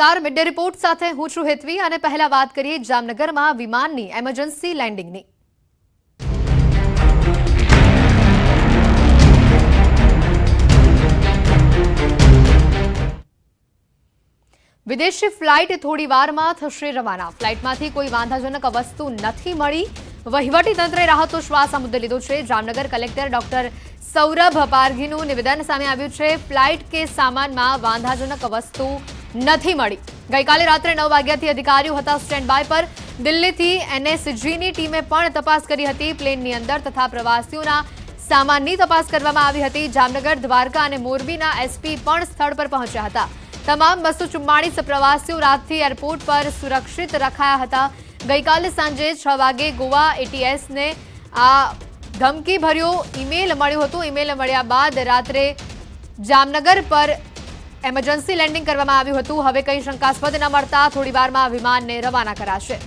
તાર midday report સાથે હું છું હેતવી અને પહેલા વાત કરીએ જામનગરમાં વિમાનની એમરજન્સી લેન્ડિંગની। વિદેશી ફ્લાઇટ થોડી વારમાં થશે રવાના। ફ્લાઇટમાંથી કોઈ વાંધાજનક વસ્તુ નથી મળી। વહીવટી તંત્રે રાહતો શ્વાસ આ મુદ્દે લીધો છે। જામનગર કલેક્ટર ડોક્ટર સૌરભ પારઘીનું નિવેદન સામે આવ્યું છે। ફ્લાઇટ કે સામાનમાં વાંધાજનક વસ્તુ નથી મળી। ગઈકાલે રાત્રે 9 વાગ્યાથી અધિકારીઓ હતા સ્ટેન્ડ બાય પર। દિલ્હીથી એનએસજીની ટીમે પણ તપાસ કરી હતી। પ્લેનની અંદર તથા પ્રવાસીઓના સામાનની તપાસ કરવામાં આવી હતી। જામનગર, દ્વારકા અને મોરબીના એસપી પણ સ્થળ પર પહોંચ્યા હતા। તમામ 244 પ્રવાસીઓ રાતથી એરપોર્ટ પર સુરક્ષિત રખાયા હતા। ગઈકાલે સાંજે 6 વાગે ગોવા એટીએસને આ ધમકીભર્યો ઈમેલ મળ્યો હતો। ઈમેલ મળ્યા બાદ રાત્રે જામનગર પર એમરજન્સી લેન્ડિંગ કરવામાં આવ્યું હતું। હવે કંઈ શંકાસ્પદ ન મળતા થોડી વારમાં વિમાનને રવાના કરાશે।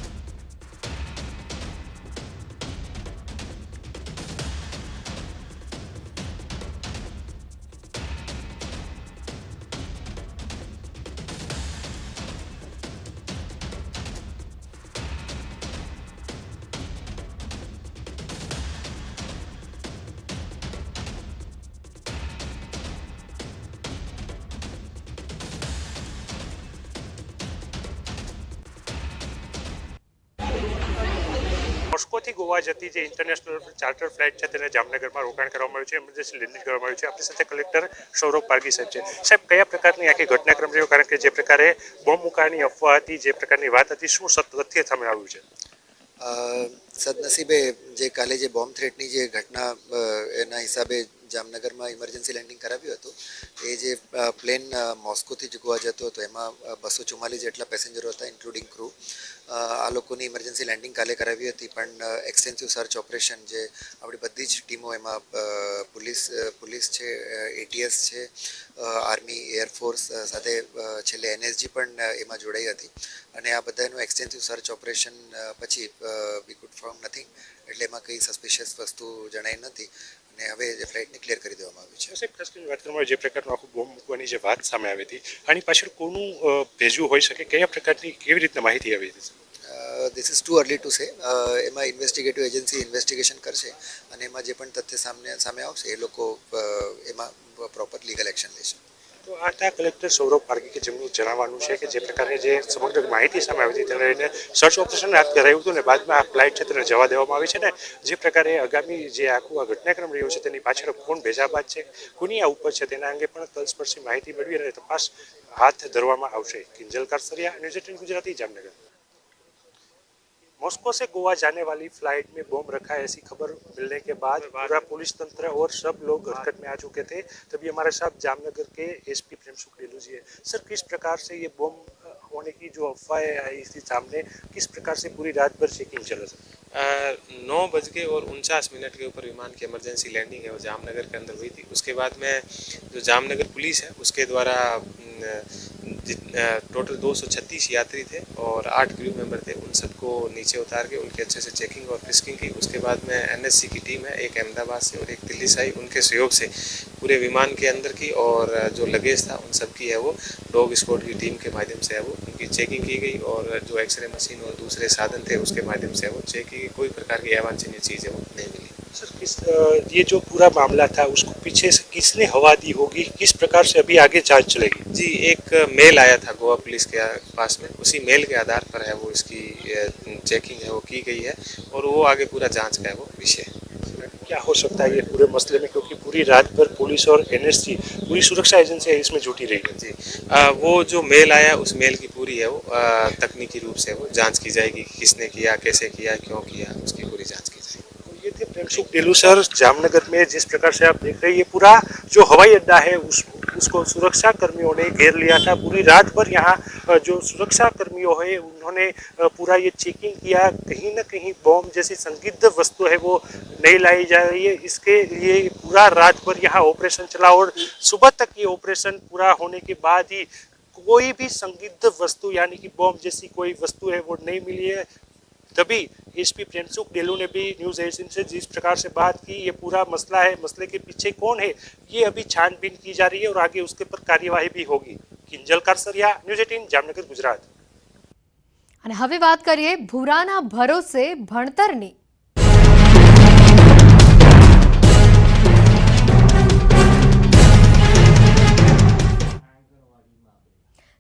મોસ્કોથી ગોવા જતી જે ઇન્ટરનેશનલ ચાર્ટર ફ્લાઇટ છે તેને જામનગરમાં રોકાણ કરવામાં આવ્યું છે। એમરજન્સી લેન્ડિંગ કરવામાં આવ્યું છે। આપણી સાથે કલેક્ટર સૌરભ પારઘી સાહેબ છે। સાહેબ, કયા પ્રકારની આખી ઘટનાક્રમ રહ્યો? કારણ કે જે પ્રકારે બોમ્બ મુકાની અફવા હતી, જે પ્રકારની વાત હતી, શું તથ્ય સામે આવ્યું છે? સદનસીબે જે કાલે જે બોમ્બ થ્રેટની જે ઘટના એના હિસાબે જામનગરમાં ઇમરજન્સી લેન્ડિંગ કરાવ્યું હતું। એ જે પ્લેન મોસ્કોથી જ ગોવા જતો હતો એમાં 244 જેટલા પેસેન્જરો હતા ઇન્ક્લુડિંગ ક્રૂ। આ લોકોની ઇમરજન્સી લેન્ડિંગ કાલે કરાવી હતી, પણ એક્સટેન્સિવ સર્ચ ઓપરેશન જે આપણી બધી જ ટીમો એમાં પોલીસ છે, એટીએસ છે, આર્મી, એરફોર્સ સાથે છેલ્લે એનએસજી પણ એમાં જોડાઈ હતી અને આ બધાનું એક્સટેન્સિવ સર્ચ ઓપરેશન પછી વી કુડ ફાઉન્ડ નથિંગ, એટલે એમાં કંઈ સસ્પિશિયસ વસ્તુ જણાઈ નથી અને હવે ફ્લાઇટને ક્લિયર કરી દેવામાં આવી છે। સાહેબ, ખાસ કરીને વાત કરવામાં જે પ્રકારનું આખું બોમ્બ મૂકવાની જે વાત સામે આવી હતી, આની પાછળ કોનું ભેજવું હોઈ શકે? કયા પ્રકારની કેવી રીતના માહિતી આવી હતી? This is too early to say. એમાં ઇન્વેસ્ટિગેટિવ એજન્સી ઇન્વેસ્ટિગેશન કરશે અને એમાં જે પણ તથ્ય સામે આવશે એ લોકો એમાં પ્રોપર લીગલ એક્શન લેશે। તો આ હતા કલેક્ટર સૌરભ પારઘી કે જેમનું જણાવવાનું છે કે જે પ્રકારે જે સમગ્ર માહિતી સામે આવી હતી તેને લઈને સર્ચ ઓપરેશન હાથ ધરાયું હતું અને બાદમાં આ ફ્લાઇટ છે તેને જવા દેવામાં આવી છે ને જે પ્રકારે આગામી જે આખું આ ઘટનાક્રમ રહ્યો છે તેની પાછળ કોણ ભેજાબાજ છે, કોની આ ઉપર છે, તેના અંગે પણ તલસ્પર્શી માહિતી મેળવી અને તપાસ હાથ ધરવામાં આવશે। કિંજલ કારસરિયા, ન્યૂઝ 18 ગુજરાતી, जामनगर। मॉस्को से गोवा जाने वाली फ्लाइट में बॉम्ब रखा है ऐसी खबर मिलने के बाद पूरा पुलिस तंत्र और सब लोग हरकत में आ चुके थे। तभी हमारे साथ जामनगर के एसपी प्रेम सुख डेलू जी है। सर, किस प्रकार से ये बॉम्ब होने की जो अफवाहें आई थी सामने, किस प्रकार से पूरी रात भर चेकिंग चला? 9:49 के ऊपर विमान की इमरजेंसी लैंडिंग है वो जामनगर के अंदर हुई थी। उसके बाद में जो जामनगर पुलिस है उसके द्वारा टोटल 236 यात्री थे और 8 क्रू मेंबर थे। उन सबको नीचे उतार के उनके अच्छे से चेकिंग और फिस्किंग की। उसके बाद में एनएसजी की टीम है, एक अहमदाबाद से और एक दिल्ली से आई, उनके सहयोग से पूरे विमान के अंदर की और जो लगेज था उन सब की है वो डॉग स्क्वाड की टीम के माध्यम से है वो उनकी चेकिंग की गई और जो एक्सरे मशीन और दूसरे साधन थे उसके माध्यम से है वो चेक की। कोई प्रकार की अवांछनीय चीज़ है वो नहीं मिली। सर, ये जो पूरा मामला था उसको पीछे से किसने हवा दी होगी? किस प्रकार से अभी आगे जांच चलेगी? जी, एक मेल आया था गोवा पुलिस के पास में, उसी मेल के आधार पर है वो इसकी चेकिंग है वो की गई है और वो आगे पूरा जांच का है वो विषय। क्या हो सकता है ये पूरे मसले में, क्योंकि पूरी रात भर पुलिस और एनएसजी पूरी सुरक्षा एजेंसियां इसमें जुटी रही है? जी, वो जो मेल आया उस मेल की पूरी है वो तकनीकी रूप से वो जांच की जाएगी कि किसने किया, कैसे किया, क्यों किया, उसकी पूरी जांच की जाएगी। ये थे प्रेम सुख डेलू सर जामनगर में। जिस प्रकार से आप देख रहे हैं ये पूरा जो हवाई अड्डा है उसको सुरक्षा कर्मियों ने घेर लिया था। पूरी रात भर यहाँ जो सुरक्षा कर्मियों है उन्होंने पूरा ये चेकिंग किया। कहीं ना कहीं बॉम्ब जैसी संदिग्ध वस्तु है वो नहीं लाई जा रही है, इसके लिए पूरा रात भर यहाँ ऑपरेशन चला और सुबह तक ये ऑपरेशन पूरा होने के बाद ही कोई भी संदिग्ध वस्तु यानी कि बॉम्ब जैसी कोई वस्तु है वो नहीं मिली है। तभी एसपी प्रियंशुक डेलू ने भी न्यूज 18 से जिस प्रकार से बात की, ये पूरा मसला है, मसले के पीछे कौन है, ये अभी छानबीन की जा रही है और आगे उसके पर कार्यवाही भी होगी। किंजल करसरिया, न्यूज 18 जामनगर, गुजरात। અને હવે વાત કરીએ ભૂરાના ભરોસે ભણતરની।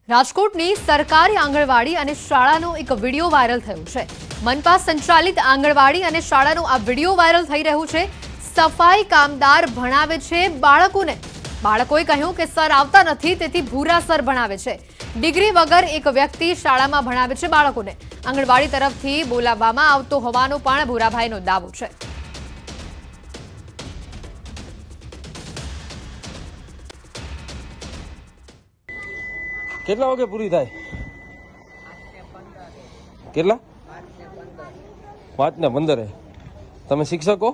રાજકોટની સરકારી આંગણવાડી અને શાળાનો એક વિડીયો વાયરલ થયો છે। મનપા સંચાલિત આંગણવાડી અને શાળાનો આ વિડીયો વાયરલ થઈ રહ્યું છે। સફાઈ કામદાર ભણાવે છે બાળકોને। બાળકોએ કહ્યું કે સર આવતા નથી, તેથી ભૂરા સર ભણાવે છે। ડિગ્રી વગર એક વ્યક્તિ શાળામાં ભણાવે છે બાળકોને। આંગણવાડી તરફથી બોલાવવામાં આવતો હોવાનો પણ ભૂરાભાઈનો દાવો છે। કેટલા વાગે પૂરી થાય? કેટલા? 5:15। તમે શિક્ષકો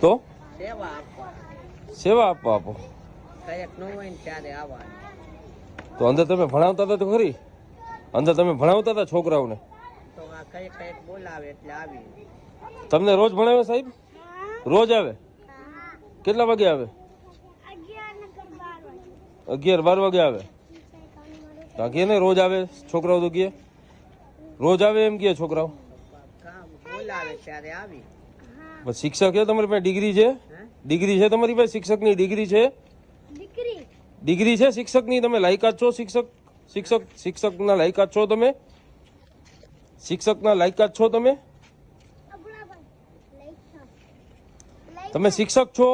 તો સેવા આપવા આપો તો અંદર તમે ભણાવતા હતા તો ખરી? અંદર તમે ભણાવતા હતા છોકરાઓને? તમને રોજ ભણાવે સાહેબ? રોજ આવે? કેટલા વાગે આવે? 11-12 વાગે આવે? કે ને રોજ આવે છોકરાઓ? તો કે રોજ આવે એમ કે છોકરાઓ શિક્ષક છે તમારી પાસે? ડિગ્રી છે? ડિગ્રી છે તમારી પાસે? શિક્ષકની ડિગ્રી છે? ડિગ્રી છે શિક્ષકની? તમે લાયકાત છો શિક્ષક? શિક્ષકના લાયકાત છો તમે? શિક્ષકના લાયકાત છો તમે? તમે શિક્ષક છો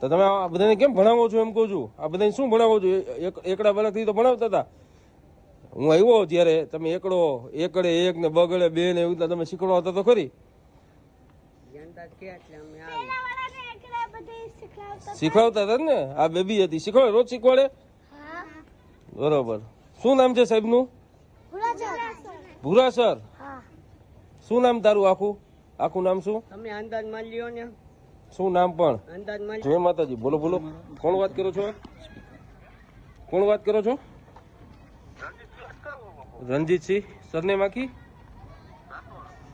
તો તમે આ બધાને કેમ ભણાવો છો એમ કહું છું? આ બધાને શું ભણાવો છો? એકડા બલકથી તો ભણાવતા હતા। હું આવ્યો ત્યારે તમે એકડે 1 ને બગડે 2 ને એવું તમે શીખવાડતા તો ખરી? શીખવાડતા હતા ને? આ બેબી હતી શીખવાડે? રોજ શીખવાડે? બરોબર। શું નામ છે સાહેબનું? ભૂરા સર। શું નામ તારું આખું નામ શું? તમે અંદાજ માની લ્યો ને। શું નામ પણ? અંદાજ માની। જય માતાજી। બોલો બોલો, કોણ વાત કરો છો? કોણ વાત કરો છો? રણજીતસિંહ। સરનેમ આખી?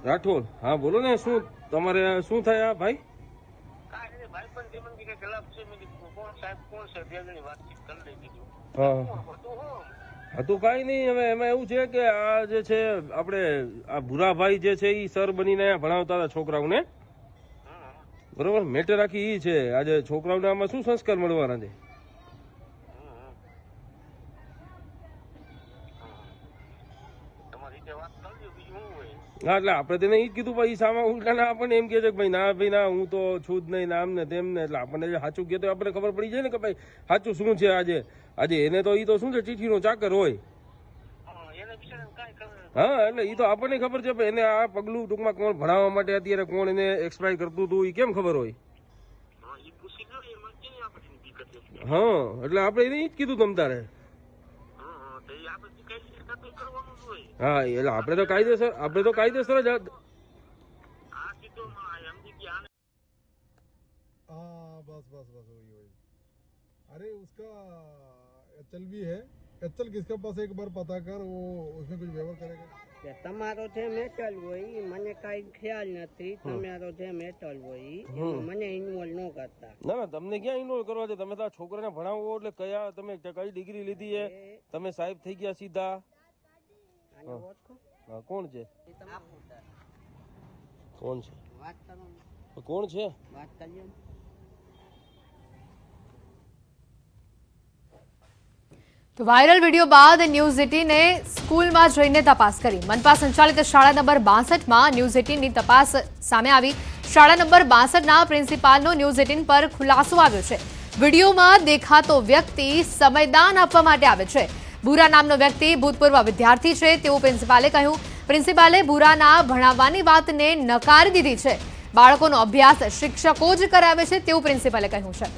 રાઠોડ। હા બોલો ને, શું તમારે શું થાય ભાઈ? હા તો કઈ નહીં, હવે એમાં એવું છે કે આ જે છે આપણે આ ભૂરાભાઈ જે છે એ સર બનીને ભણાવતા હતા છોકરાઓને, બરોબર? મેટર આખી ઈ છે આજે છોકરાઓને આમાં શું સંસ્કાર મળવાના છે? હા એટલે આપણે તેને ઈ જ કીધું ભાઈ, સામા ઉલટા ના આપણને એમ કે છે કે ભાઈ ના હું તો છું જ નહીં, નામ ને તેમ ને, એટલે આપણને જે સાચું કહેતો આપણને ખબર પડી જાય ને કે ભાઈ સાચું શું છે। આજે એને તો ઈ તો શું છે, ચીઠીનો ચાકર હોય। હા એટલે ઈ તો આપણને ખબર છે, એને આ પગલું ટૂંકમાં કોણ ભણાવવા માટે અત્યારે કોણ એને એક્સપાયર કરતું હતું ઈ કેમ ખબર હોય? હા એટલે આપણે એને ઈ જ કીધું તમ તારે। હા એટલે આપણે તો કાયદેસર જ। बस वही। अरे उसका एचएल भी है। एचएल किसका पास एक बार पता कर, वो उसमें कुछ व्यवहार करेगा। તમારો છે મેટલ હોય, મને કઈ ખ્યાલ નથી। તમારો છે મેટલ હોય, મને ઇન્વોલ્વ ન કરતા। ના તમને ક્યાં ઇન્વોલ્વ કરવા છે? તમે તો આ છોકરાને ભણાવો એટલે કયા તમે કઈ ડિગ્રી લીધી છે? તમે સાહેબ થઈ ગયા સીધા? હા કોણ છે? કોણ છે? વાત કરો, કોણ છે? વાત કરીએ। તો વાયરલ વિડીયો બાદ ન્યૂઝ 18એ સ્કૂલમાં જઈને તપાસ કરી। મનપા સંચાલિત શાળા નંબર 62માં ન્યૂઝ 18ની તપાસ સામે આવી। શાળા નંબર 62ના પ્રિન્સિપાલનો ન્યૂઝ 18 પર ખુલાસો આવ્યો છે। વિડીયોમાં દેખાતો વ્યક્તિ સમયદાન આપવા માટે આવે છે। ભૂરા નામનો વ્યક્તિ ભૂતપૂર્વ વિદ્યાર્થી છે તેવું પ્રિન્સિપાલે કહ્યું। પ્રિન્સિપાલે ભૂરાના ભણાવવાની વાતને નકારી દીધી છે। બાળકોનો અભ્યાસ શિક્ષકો જ કરાવે છે તેવું પ્રિન્સિપાલે કહ્યું છે।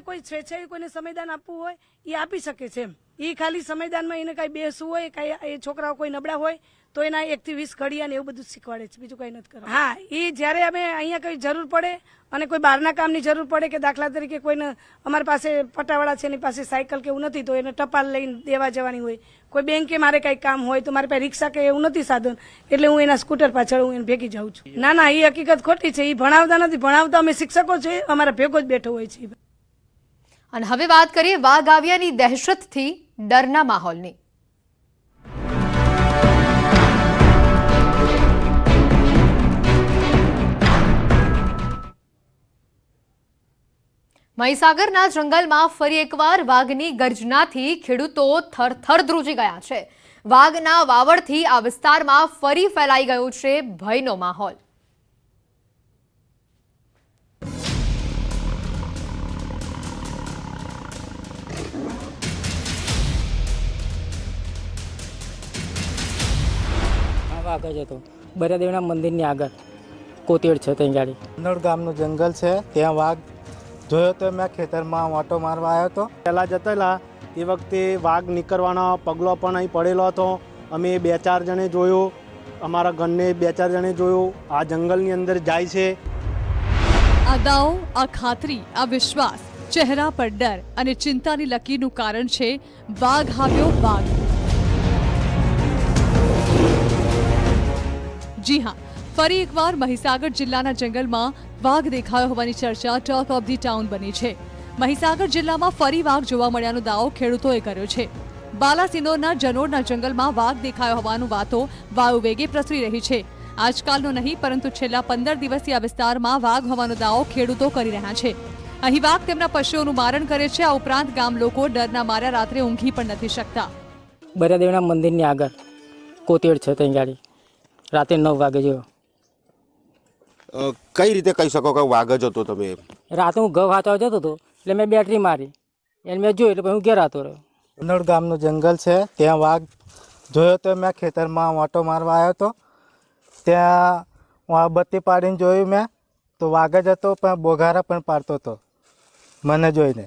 કોઈ સ્વેચ્છાએ કોઈને સમયદાન આપવું હોય એ આપી શકે છે। એ ખાલી સમયદાનમાં એને કઈ બેસવું હોય, કઈ એ છોકરાઓ કોઈ નબળા હોય તો એના 1 થી 20 ઘડિયા ને એવું બધું શીખવાડે છે, બીજું કઈ નથી કરવાનું. હા, એ જ્યારે અમે અહીંયા કઈ જરૂર પડે અને કોઈ બહારના કામની જરૂર પડે કે દાખલા તરીકે કોઈને અમારી પાસે પટાવાળા છે એની પાસે સાયકલ કે એવું નથી તો એને ટપાલ લઈને દેવા જવાની હોય, કોઈ બેંકે મારે કઈ કામ હોય તો મારી પાસે રિક્ષા કે એવું નથી સાધન, એટલે હું એના સ્કૂટર પાછળ હું એને ભેગી જાઉં છું. ના ના, એ હકીકત ખોટી છે. એ ભણાવતા નથી, ભણાવતા અમે શિક્ષકો છે, અમારા ભેગો જ બેઠો હોય છે. અને હવે વાત કરીએ વાઘ આવ્યાની દહેશતથી ડરના માહોલની. મહીસાગરના જંગલમાં ફરી એકવાર વાઘની ગર્જનાથી ખેડૂતો થરથર ધ્રુજી ગયા છે. વાઘના વાવડથી આ વિસ્તારમાં ફરી ફેલાઈ ગયો છે ભયનો માહોલ. વાઘ જ હતો બરાદેવના મંદિરની આગળ કોતિયડ છે ત્યાં ગાડી નોડ ગામનું જંગલ છે ત્યાં વાઘ જોયો તો મેં ખેતરમાં ઓટો મારવા આવ્યો હતો. પહેલાં જતેલા એ વખતે વાઘ નીકળવાનો પગલો પણ અહીં પડેલો હતો. અમે 2-4 જણે જોયું, અમારા ઘરને 2-4 જણે જોયું. આ જંગલની અંદર જાય છે. આ દાવ, આ ખાતરી, આ વિશ્વાસ, ચહેરા પર ડર અને ચિંતાની લકીરનું કારણ છે વાઘ આવ્યો વાઘ. જી હા, ફરી એકવાર મહીસાગર જિલ્લાના જંગલમાં વાઘ દેખાયો હોવાની ચર્ચા ટોક ઓફ ધી ટાઉન બની છે. મહીસાગર જિલ્લામાં ફરી વાઘ જોવા મળ્યાનો દાવો ખેડૂતોએ કર્યો છે. બાલાસિનોરના જનોડના જંગલમાં વાઘ દેખાયો હોવાનું વાતો વાયુવેગે પ્રસરી રહી છે. આજકાલનો નહીં પરંતુ છેલ્લા 15 દિવસથી આ વિસ્તારમાં વાઘ હોવાનો દાવો ખેડૂતો કરી રહ્યા છે. અહીં વાઘ તેમના પશુઓનું મારણ કરે છે. આ ઉપરાંત ગામ લોકો ડરના માર્યા રાત્રે ઊંઘી પણ નથી શકતા. બરાદેવના મંદિરની આગળ કોતિયડ છે ત્યાં ગાડી રાતે 9 વાગે જેવો. કઈ રીતે કહી શકો કે વાઘ જ હતો? તમે રાતે હું ઘઉં વાંચવા જતો હતો એટલે મેં બેટરી મારી એને મેં જોયું એટલે હું ઘેર આવતો રહ્યો. નોડ ગામનું જંગલ છે ત્યાં વાઘ જોયો તો મેં ખેતરમાં ઓટો મારવા આવ્યો હતો. ત્યાં બત્તી પાડીને જોયું મેં તો વાઘ જ હતો પણ બોઘારા પણ પાડતો હતો મને જોઈને.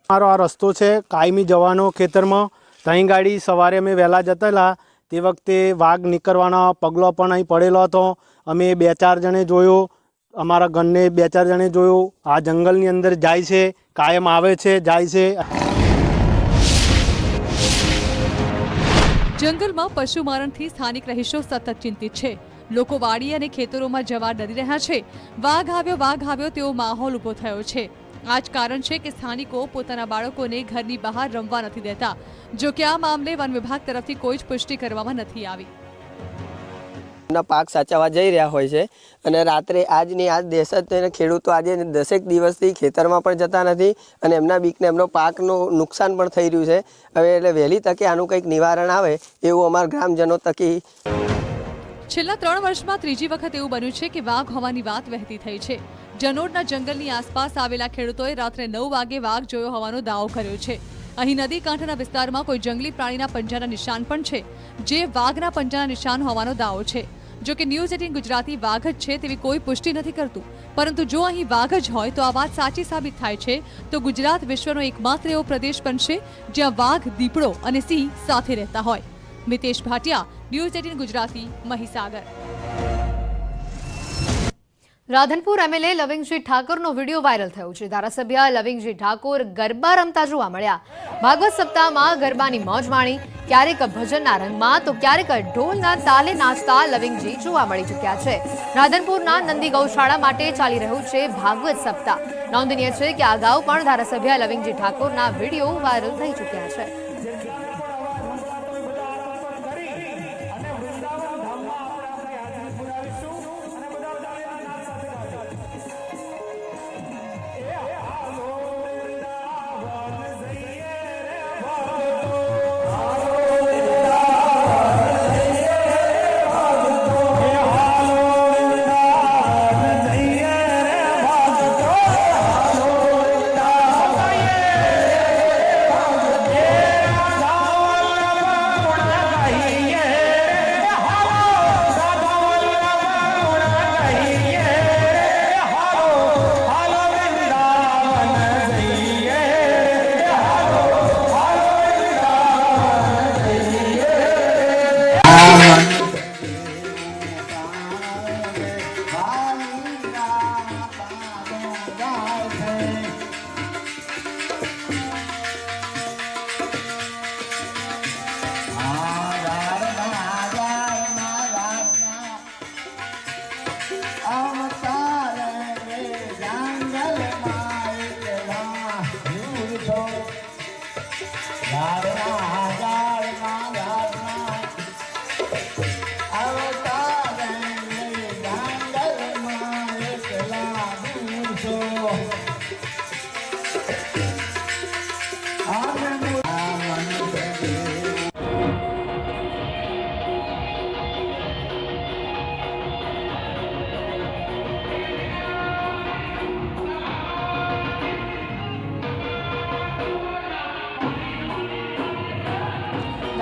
મારો આ રસ્તો છે કાયમી જવાનો ખેતરમાં. ત્યાં ગાડી સવારે અમે વહેલા જતેલા તે વખતે વાઘ નીકળવાનો પગલો પણ અહીં પડેલો હતો. અમે 2-4 જણે જોયું, અમારા ઘરને 2-4 જણે જોયું. આ જંગલની અંદર જાય છે, કાયમ આવે છે, જાય છે. જંગલમાં પશુ મારણથી સ્થાનિક રહીશો સતત ચિંતિત છે. લોકો વાડી અને ખેતરોમાં જવા ડરી રહ્યા છે. વાઘ આવ્યો તેવો માહોલ ઉભો થયો છે. આ જ કારણ છે કે સ્થાનિકો પોતાના બાળકોને ઘરની બહાર રમવા નથી દેતા. જો કે આ મામલે વન વિભાગ તરફથી કોઈ જ પુષ્ટિ કરવામાં નથી આવી. પાક સાચવવા જઈ રહ્યા હોય છે અને રાત્રે આજની આજ દહેશત ખેડૂતો આજે 10 દિવસથી ખેતરમાં પણ જતા નથી અને એમના બીકને એમનો પાકનું નુકસાન પણ થઈ રહ્યું છે. હવે એટલે વહેલી તકે આનું કંઈક નિવારણ આવે એવું અમારા ગ્રામજનો તકી. છેલ્લા 3 વર્ષમાં ત્રીજી વખત એવું બન્યું છે કે વાઘ હોવાની વાત વહેતી થઈ છે. જનોડના જંગલની આસપાસ આવેલા ખેડૂતોએ રાત્રે 9 વાગે વાઘ જોયો હોવાનો દાવો કર્યો છે. અહીં નદી કાંઠાના વિસ્તારમાં કોઈ જંગલી પ્રાણીના પંજાના નિશાન પણ છે જે વાઘના પંજાના નિશાન હોવાનો દાવો છે. જો કે ન્યૂઝ 18 ગુજરાતી વાઘ જ છે તેવી કોઈ પુષ્ટિ નથી કરતું. પરંતુ જો અહીં વાઘ જ હોય તો આ વાત સાચી સાબિત થાય છે તો ગુજરાત વિશ્વનો એકમાત્ર એવો પ્રદેશ બનશે જ્યાં વાઘ, દીપડો અને સિંહ સાથે રહેતા હોય. મિતેશ ભાટિયા, ન્યૂઝ 18 ગુજરાતી, મહીસાગર. રાધનપુર એમએલએ લવિંગજી ઠાકોરનો વિડીયો વાયરલ થયો છે. ધારાસભ્ય લવિંગજી ઠાકોર ગરબા રમતા જોવા મળ્યા. ભાગવત સપ્તાહમાં ગરબાની મોજ માણી. ક્યારેક ભજનના રંગમાં તો ક્યારેક ઢોલના તાલે નાચતા લવિંગજી જોવા મળી ચૂક્યા છે. રાધનપુરના નંદી ગૌશાળા માટે ચાલી રહ્યું છે ભાગવત સપ્તાહ. નોંધનીય છે કે અગાઉ પણ ધારાસભ્ય લવિંગજી ઠાકોરના વિડીયો વાયરલ થઈ ચૂક્યા છે.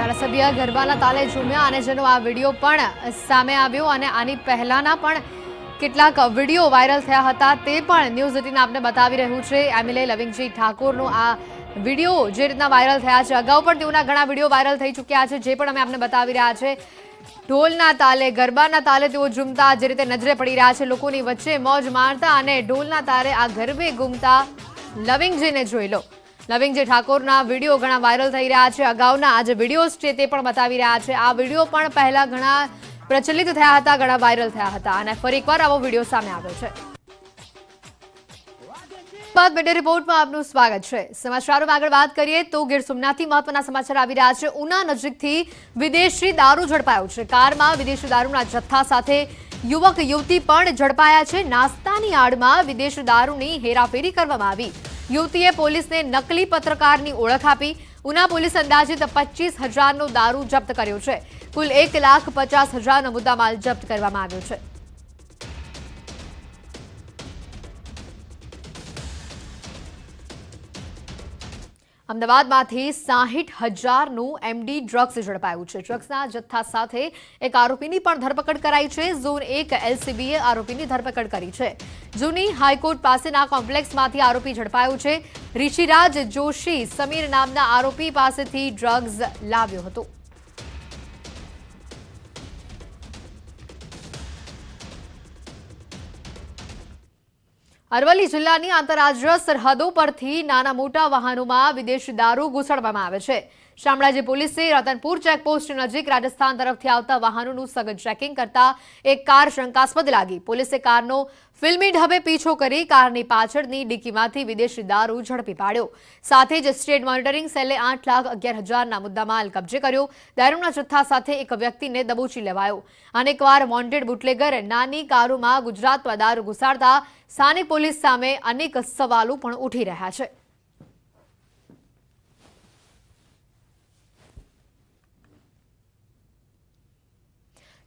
ધારાસભ્ય ગરબાના તાલે ઝૂમ્યા અને જેનો આ વિડીયો પણ સામે આવ્યો અને આની પહેલાના પણ કેટલાક વિડીયો વાયરલ થયા હતા તે પણ ન્યૂઝ 18 આપને બતાવી રહ્યું છે. એમએલએ લવિંગજી ઠાકોરનો આ વિડીયો જે રીતના વાયરલ થયા છે, અગાઉ પણ તેઓના ઘણા વિડીયો વાયરલ થઈ ચૂક્યા છે, જે પણ અમે આપને બતાવી રહ્યા છે. ઢોલના તાલે, ગરબાના તાલે તેઓ ઝૂમતા જે રીતે નજરે પડી રહ્યા છે, લોકોની વચ્ચે મોજ મારતા અને ઢોલના તાલે આ ગરબે ઘૂમતા લવિંગજીને જોઈ લો. લવિંગજી ઠાકોરના વિડીયો ઘણા વાયરલ થઈ રહ્યા છે. અગાઉના આ જે વિડીયોઝ છે તે પણ બતાવી રહ્યા છે. આ વિડીયો પણ પહેલા ઘણા પ્રચલિત થયા હતા, ઘણા વાયરલ થયા હતા અને ફરી એકવાર આવો વિડીયો સામે આવ્યો છે. બાદ બેટે રિપોર્ટમાં આપનું સ્વાગત છે. સમાચારોમાં આગળ વાત કરીએ તો ગીર સોમનાથથી મહત્વના સમાચાર આવી રહ્યા છે. ઉના નજીકથી વિદેશી દારૂ ઝડપાયો છે. કારમાં વિદેશી દારૂના જથ્થા સાથે યુવક યુવતી પણ ઝડપાયા છે. નાસ્તાની આડમાં વિદેશી દારૂની હેરાફેરી કરવામાં આવી. યુવતીએ પોલીસને નકલી પત્રકારની ઓળખ આપી. ઉના પોલીસે અંદાજિત 25,000નો દારૂ જપ્ત કર્યો છે. કુલ 1,50,000નો મુદ્દામાલ જપ્ત કરવામાં આવ્યો છે. અમદાવાદમાંથી 60,000નું એમડી ડ્રગ્સ ઝડપાયું છે. ડ્રગ્સના જથ્થા સાથે એક આરોપીની પણ ધરપકડ કરાઈ છે. ઝોન 1 એલસીબીએ આરોપીની ધરપકડ કરી છે. જૂની હાઈકોર્ટ પાસેના કોમ્પ્લેક્સમાંથી આરોપી ઝડપાયો છે. ઋષિરાજ જોશી સમીર નામના આરોપી પાસેથી ડ્રગ્સ લાવ્યો હતો. અરવલ્લી જિલ્લાની આંતરરાજ્ય સરહદો પરથી નાના મોટા વાહનોમાં વિદેશી દારૂ ઘૂસડવામાં આવે છે. શામળાજી પોલીસે રતનપુર ચેકપોસ્ટ નજીક રાજસ્થાન તરફથી આવતા વાહનોનું સઘન ચેકિંગ કરતા એક કાર શંકાસ્પદ લાગી. પોલીસે કારનો ફિલ્મી ઢબે પીછો કરી કારની પાછળની ડિક્કીમાંથી વિદેશી દારૂ ઝડપી પાડ્યો. સાથે જ સ્ટેટ મોનિટરિંગ સેલે 8,11,000ના મુદ્દામાલ કબજે કર્યો. દારૂના જથ્થા સાથે એક વ્યક્તિને દબોચી લેવાયો. અનેકવાર વોન્ટેડ બુટલેગર નાની કારોમાં ગુજરાતમાં દારૂ ઘુસાડતા સ્થાનિક પોલીસ સામે અનેક સવાલો પણ ઉઠી રહ્યા છે.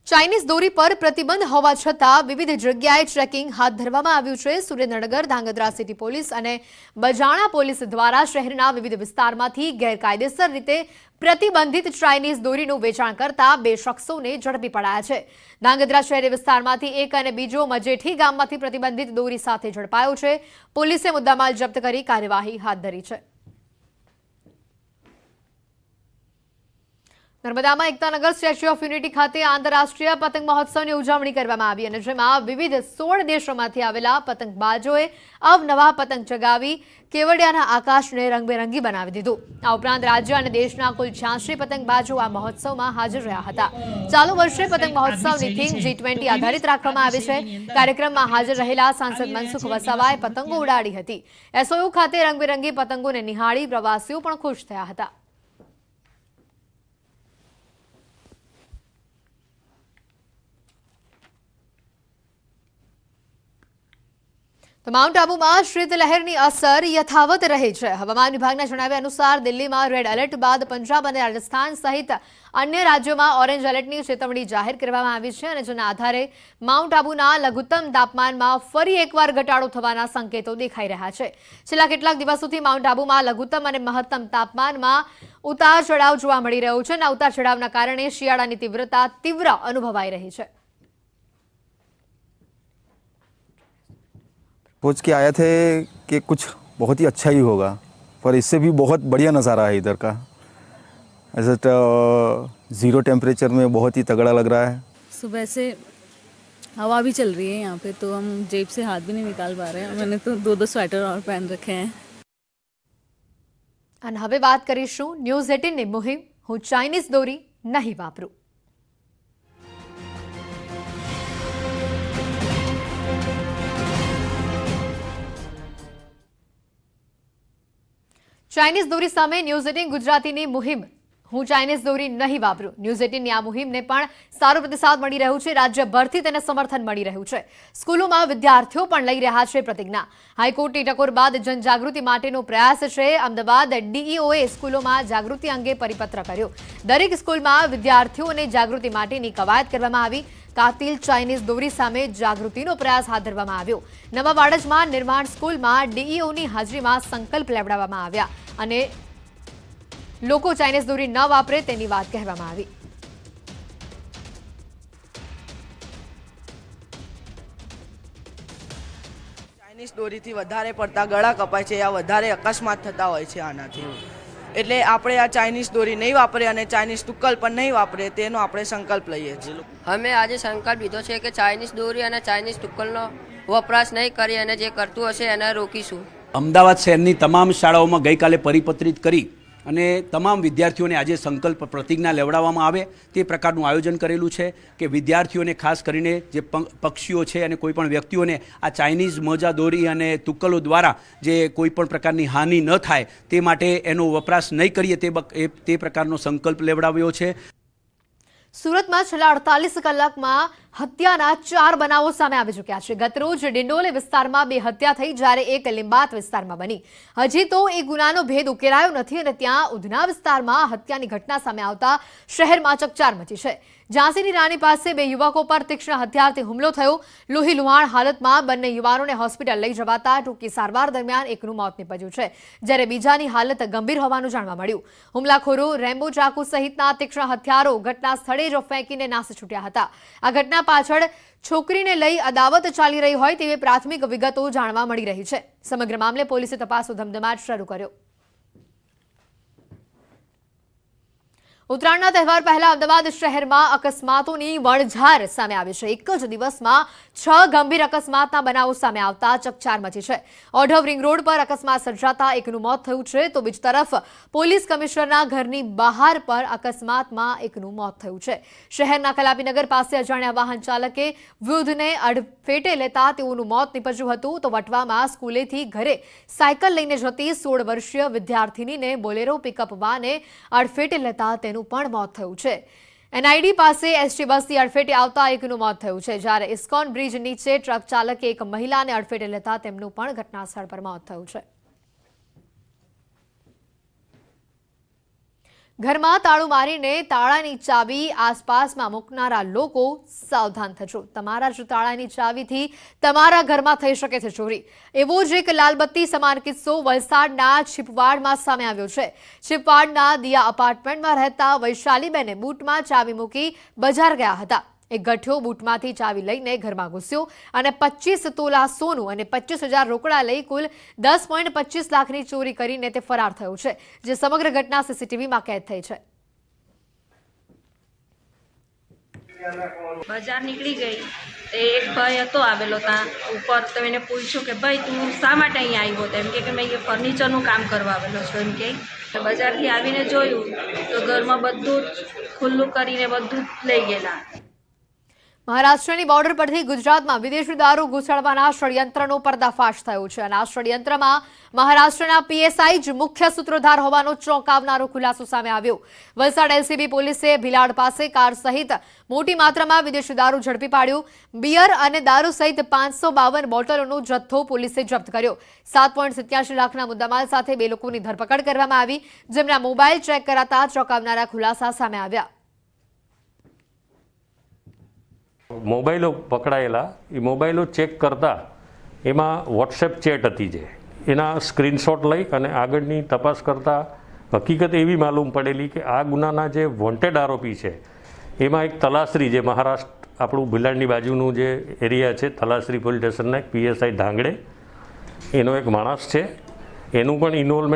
ચાઇનીઝ દોરી પર પ્રતિબંધ હોવા છતાં વિવિધ જગ્યાએ ટ્રેકિંગ હાથ ધરવામાં આવ્યું છે. સુરેન્દ્રનગર, ધાંગધ્રા સિટી પોલીસ અને બજાણા પોલીસ દ્વારા શહેરના વિવિધ વિસ્તારમાંથી ગેરકાયદેસર રીતે પ્રતિબંધિત ચાઇનીઝ દોરીનું વેચાણ કરતા 2 શખ્સોને ઝડપી પડાયા છે. ધાંગધ્રા શહેરી વિસ્તારમાંથી એક અને બીજો મજેઠી ગામમાંથી પ્રતિબંધિત દોરી સાથે ઝડપાયો છે. પોલીસે મુદ્દામાલ જપ્ત કરી કાર્યવાહી હાથ ધરી છે. નર્મદામાં એકતાનગર સ્ટેચ્યુ ઓફ યુનિટી ખાતે આંતરરાષ્ટ્રીય પતંગ મહોત્સવની ઉજવણી કરવામાં આવી અને જેમાં વિવિધ 16 દેશોમાંથી આવેલા પતંગબાજોએ અવનવા પતંગ ચગાવી કેવડિયાના આકાશને રંગબેરંગી બનાવી દીધું. આ ઉપરાંત રાજ્ય અને દેશના કુલ 86 પતંગબાજો આ મહોત્સવમાં હાજર રહ્યા હતા. ચાલુ વર્ષે પતંગ મહોત્સવની થીમ G20 આધારિત રાખવામાં આવી છે. કાર્યક્રમમાં હાજર રહેલા સાંસદ મનસુખ વસાવાએ પતંગો ઉડાડી હતી. એસઓયુ ખાતે રંગબેરંગી પતંગોને નિહાળી પ્રવાસીઓ પણ ખુશ થયા હતા. તો માઉન્ટ આબુમાં શીતલહેરની અસર યથાવત રહી છે. હવામાન વિભાગના જણાવ્યા અનુસાર દિલ્હીમાં રેડ એલર્ટ બાદ પંજાબ અને રાજસ્થાન સહિત અન્ય રાજ્યોમાં ઓરેન્જ એલર્ટની ચેતવણી જાહેર કરવામાં આવી છે અને જેના આધારે માઉન્ટ આબુના લઘુત્તમ તાપમાનમાં ફરી એકવાર ઘટાડો થવાના સંકેતો દેખાઈ રહ્યા છે. છેલ્લા કેટલાક દિવસોથી માઉન્ટ આબુમાં લઘુત્તમ અને મહત્તમ તાપમાનમાં ઉતાર ચઢાવ જોવા મળી રહ્યો છે અને ઉતાર ચઢાવના કારણે શિયાળાની તીવ્રતા તીવ્ર અનુભવાઈ રહી છે. सोच के आए थे कि कुछ बहुत ही अच्छा ही होगा, पर इससे भी बहुत बढ़िया नज़ारा है इधर का. ऐसा ज़ीरो टेम्परेचर में बहुत ही तगड़ा लग रहा है. सुबह से हवा भी चल रही है यहाँ पे, तो हम जेब से हाथ भी नहीं निकाल पा रहे हैं. मैंने तो 2 स्वेटर और पहन रखे हैं. અને હવે વાત કરીશું ન્યૂઝ 18ની મુહિમ હું ચાઇનીઝ દોરી નહીં વાપરું. ચાઇનીઝ દોરી સામે ન્યૂઝ 18 ગુજરાતીની મુહિમ હું ચાઇનીઝ દોરી નહીં વાપરું. ન્યૂઝ 18ની આ મુહિમને પણ સારો પ્રતિસાદ મળી રહ્યો છે. રાજ્યભરથી તેને સમર્થન મળી રહ્યું છે. સ્કૂલોમાં વિદ્યાર્થીઓ પણ લઈ રહ્યા છે પ્રતિજ્ઞા. હાઈકોર્ટની ટકોર બાદ જનજાગૃતિ માટેનો પ્રયાસ છે. અમદાવાદ ડીઈઓએ સ્કૂલોમાં જાગૃતિ અંગે પરિપત્ર કર્યો. દરેક સ્કૂલમાં વિદ્યાર્થીઓને જાગૃતિ માટેની કવાયત કરવામાં આવી. કાતિલ ચાઇનીઝ દોરી સામે જાગૃતિનો પ્રયાસ હાથ ધરવામાં આવ્યો. નવા વાડજમાં નિર્માણ સ્કૂલમાં ડીઈઓની હાજરીમાં સંકલ્પ લેવડાવવામાં આવ્યા અને લોકો ચાઇનીઝ દોરી ન વાપરે તેની વાત કહેવામાં આવી. ચાઇનીઝ દોરીથી વધારે પડતા ગળા કપાય છે, આ વધારે અકસ્માત થતા હોય છે આનાથી. એટલે આપણે આ ચાઇનીઝ દોરી નહીં વાપરીએ અને ચાઇનીઝ તુક્કલ પણ નહીં વાપરીએ તેનો આપણે સંકલ્પ લઈએ છીએ. અમે આજે સંકલ્પ લીધો છે કે ચાઇનીઝ દોરી અને ચાઇનીઝ તુક્કલનો વપરાશ નહીં કરીએ અને જે કરતું હશે એને રોકીશું. અમદાવાદ શહેરની તમામ શાળાઓમાં ગઈકાલે પરિપત્રિત કરી અને તમામ વિદ્યાર્થીઓને આજે સંકલ્પ પ્રતિજ્ઞા લેવડાવવામાં આવે તે પ્રકારનું આયોજન કરેલું છે કે વિદ્યાર્થીઓને ખાસ કરીને જે પક્ષીઓ છે અને કોઈ પણ વ્યક્તિઓને આ ચાઇનીઝ મોજા દોરી અને તુક્કલો દ્વારા જે કોઈ પણ પ્રકારની હાનિ ન થાય તે માટે એનો વપરાશ નહીં કરીએ તે પ્રકારનો સંકલ્પ લેવડાવ્યો છે. સુરતમાં છેલ્લા 48 કલાકમાં હત્યાના 4 બનાવો સામે આવી ચૂક્યા છે. ગતરોજ ડિંડોલી વિસ્તારમાં 2 હત્યા થઈ જ્યારે એક લીંબાત વિસ્તારમાં બની. હજી તો એ ગુનાનો ભેદ ઉકેલાયો નથી અને ત્યાં ઉધના વિસ્તારમાં હત્યાની ઘટના સામે આવતા શહેરમાં ચકચાર મચી છે. ઝાંસીની રાણી પાસે 2 યુવકો પર તીક્ષ્ણ હથિયારથી હુમલો થયો. લોહી લુહાણ હાલતમાં બંને યુવાનોને હોસ્પિટલ લઈ જવાતા ટૂંકી સારવાર દરમિયાન એકનું મોત નીપજ્યું છે જ્યારે બીજાની હાલત ગંભીર હોવાનું જાણવા મળ્યું. હુમલાખોરો રેમ્બો ચાકુ સહિતના તીક્ષ્ણ હથિયારો ઘટના સ્થળે જ ફેંકીને નાસી છૂટ્યા હતા. આ ઘટના પાછળ છોકરીને લઈ અદાવત ચાલી રહી હોય તેવી પ્રાથમિક વિગતો જાણવા મળી રહી છે. સમગ્ર મામલે પોલીસે તપાસનો ધમધમાટ શરૂ કર્યો. ઉત્તરાયણના તહેવાર પહેલા અમદાવાદ શહેરમાં અકસ્માતોની વણઝાર સામે આવી છે. એક જ દિવસમાં 6 ગંભીર અકસ્માતના બનાવો સામે આવતા ચકચાર મચી છે. ઓઢવ રિંગ રોડ પર અકસ્માત સર્જાતા એકનું મોત થયું છે તો બીજી તરફ પોલીસ કમિશનરના ઘરની બહાર પર અકસ્માતમાં એકનું મોત થયું છે. શહેરના કલાપીનગર પાસે અજાણ્યા વાહન ચાલકે વૃદ્ધને અડફેટે લેતા તેઓનું મોત નીપજ્યું હતું તો વટવામાં સ્કૂલેથી ઘરે સાયકલ લઈને જતી 16 વર્ષીય વિદ્યાર્થિનીને બોલેરો પિકઅપ વાને અડફેટે લેતા તેનું પણ મોત થયું છે. એનઆઈડી પાસે એસટી બસથી અડફેટે આવતા એકનું મોત થયું છે જ્યારે ઇસ્કોન બ્રિજ નીચે ટ્રક ચાલકે એક મહિલાને અડફેટે લેતા તેમનું પણ ઘટના સ્થળ પર મોત થયું છે. ઘરમાં તાળું મારીને તાળાની ચાવી આસપાસમાં મૂકનારા લોકો સાવધાન થજો. તમારા જ તાળાની ચાવીથી તમારા ઘરમાં થઈ શકે છે ચોરી. એવો જ એક લાલબત્તી સમાન કિસ્સો વલસાડના છીપવાડમાં સામે આવ્યો છે. છીપવાડના દિયા અપાર્ટમેન્ટમાં રહેતા વૈશાલીબેને બૂટમાં ચાવી મૂકી બજાર ગયા હતા. એક ગઠિયો બૂટમાંથી ચાવી લઈને ઘરમાં ઘૂસ્યો અને 25 તોલા સોનું અને 25,000 રોકડા લઈ કુલ 10.25 લાખની ચોરી કરીને તે ફરાર થયો છે જે સમગ્ર ઘટના સીસીટીવીમાં કેદ થઈ છે. બજાર નીકળી ગઈ એક ભાઈ હતો આવેલો ત્યાં ઉપર તો એને પૂછ્યું કે ભાઈ તું શા માટે અહીંયા આવ્યો તો એમ કે મેં ફર્નિચરનું કામ કરવા આવેલો છું એમ કે બજારથી આવીને જોયું તો ઘરમાં બધું ખુલ્લું કરીને બધું લઈ ગયેલા. મહારાષ્ટ્રની બોર્ડર પરથી ગુજરાતમાં વિદેશી દારૂ ઘુસાડવાના ષડયંત્રનો પર્દાફાશ થયો છે અને આ ષડયંત્રમાં મહારાષ્ટ્રના પીએસઆઈ જ મુખ્ય સૂત્રધાર હોવાનો ચોંકાવનારો ખુલાસો સામે આવ્યો. વલસાડ એલસીબી પોલીસે ભિલાડ પાસે કાર સહિત મોટી માત્રામાં વિદેશી દારૂ ઝડપી પાડ્યું. બિયર અને દારૂ સહિત 552 બોટલોનો જથ્થો પોલીસે જપ્ત કર્યો. 7.87 લાખના મુદ્દામાલ સાથે 2 લોકોની ધરપકડ કરવામાં આવી જેમના મોબાઈલ ચેક કરાતા ચોંકાવનારા ખુલાસા સામે આવ્યા. મોબાઈલો પકડાયેલા એ મોબાઈલો ચેક કરતા એમાં વોટ્સએપ ચેટ હતી જે એના સ્ક્રીનશોટ લઈ અને આગળની તપાસ કરતા હકીકત એવી માલુમ પડેલી કે આ ગુનાના જે વોન્ટેડ આરોપી છે એમાં એક તલાસરી જે મહારાષ્ટ્ર આપણું ભિલાડની બાજુનું જે એરિયા છે તલાસરી પોલીસ સ્ટેશનના એક પીએસઆઈ ધાંગડે એનો એક માણસ છે એનું પણ ઇન્વોલ્વમેન્ટ